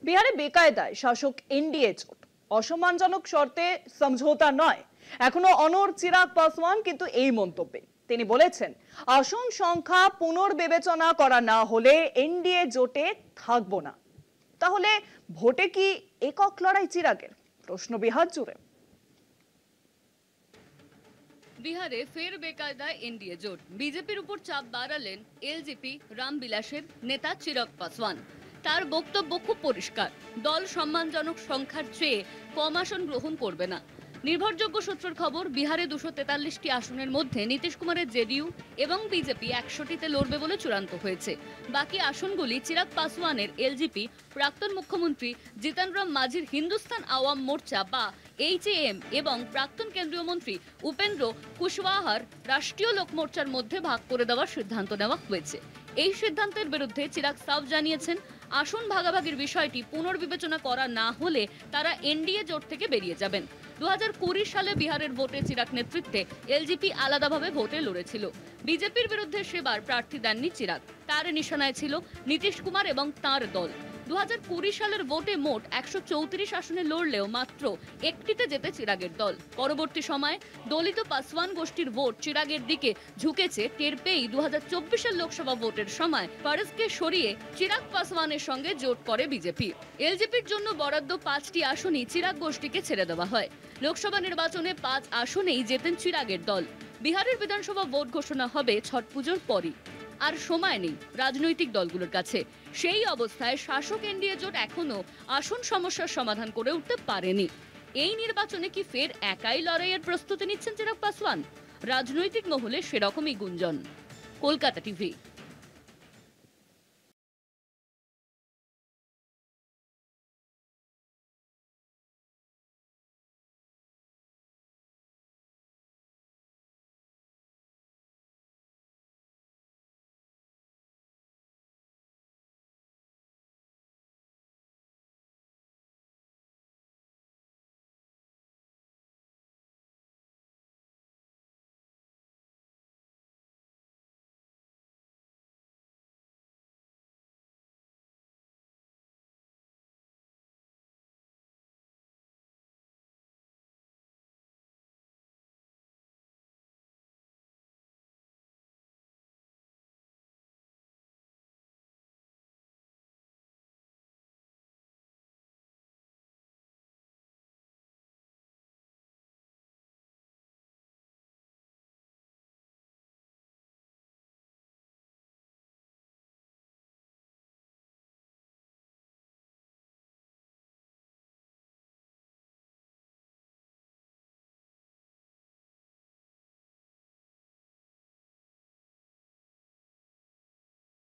বিহারে বেকায়দায় শাসক এনডিএ জোট অসম্মানজনক শর্তে সমঝোতা নয়। এখনো অনড় চিরাগ পাসওয়ান কিন্তু এই মন্তব্যে। তিনি বলেছেন, আসন সংখ্যা পুনর্বিবেচনা করা না হলে এনডিএ জোটে থাকবো না। তাহলে ভোটে কি একক লড়াই চিরাগের? প্রশ্ন বিহার জুড়ে। বিহারে ফের বেকায়দায় এনডিএ জোট। বিজেপির উপর চাপ বাড়ালেন এলজেপি রামবিলাসের নেতা চিরাগ পাসওয়ান। তার বক্তব্য খুব পরিষ্কার, দল সম্মানজনক সংখ্যার চেয়ে কম আসন গ্রহণ করবে না। নির্ভরযোগ্য সূত্রের খবর, বিহারে 243টি আসনের মধ্যে নীতিশ কুমারের জেডিইউ এবং বিজেপি 100টিতে লড়বে বলে চূড়ান্ত হয়েছে। বাকি আসনগুলি চিরাগ পাসওয়ানের এলজেপি, প্রাক্তন মুখ্যমন্ত্রী জিতন রাম মাঝির হিন্দুস্তান আওয়াম মোর্চা বা এইচএএম এবং প্রাক্তন কেন্দ্রীয় মন্ত্রী উপেন্দ্র কুশওয়াহার রাষ্ট্রীয় লোক মোর্চার মধ্যে ভাগ করে দেওয়ার সিদ্ধান্ত নেওয়া হয়েছে। এই সিদ্ধান্তের বিরুদ্ধে চিরাগ সাফ জানিয়েছেন, আসন ভাগাভাগির বিষয়টি পুনর্বিবেচনা করা না হলে তারা এনডিএ জোট থেকে বেরিয়ে যাবেন। 2020 সালে বিহারের ভোটে চিরাগ নেতৃত্বে এলজেপি আলাদাভাবে ভোটে লড়েছিল। বিজেপির বিরুদ্ধে সেবার প্রার্থী দেননি চিরাগ। তার নিশানায় ছিল নীতিশ কুমার এবং তাঁর দল। 2020 সালের ভোটে মোট 134 আসনে লড়লেও মাত্র একটিতে জেতে চিরাগের দল। পরবর্তী সময়ে দলিত পাসওয়ান গোষ্ঠীর ভোট চিরাগের দিকে ঝুঁকেছে টের পেয়েই 2024 লোকসভা ভোটের সময় ফারজকে সরিয়ে চিরাগ পাসওয়ানের সঙ্গে জোট করে বিজেপি। এলজেপির জন্য বরাদ্দ 5টি আসনই চিরাগ গোষ্ঠীকে ছেড়ে দেওয়া হয়। লোকসভা নির্বাচনে 5 আসনেই জেতেন চিরাগের দল। বিহারের বিধানসভা ভোট ঘোষণা হবে ছট পুজোর পরই। আর সময় নেই রাজনৈতিক দলগুলোর কাছে। সেই অবস্থায় শাসক এনডিএ জোট এখনো আসন সমস্যার সমাধান করে উঠতে পারেনি। এই নির্বাচনে কি ফের একাই লড়াইয়ের প্রস্তুতি নিচ্ছেন চিরাগ পাসওয়ান? রাজনৈতিক মহলে সেরকমই গুঞ্জন। কলকাতা টিভি।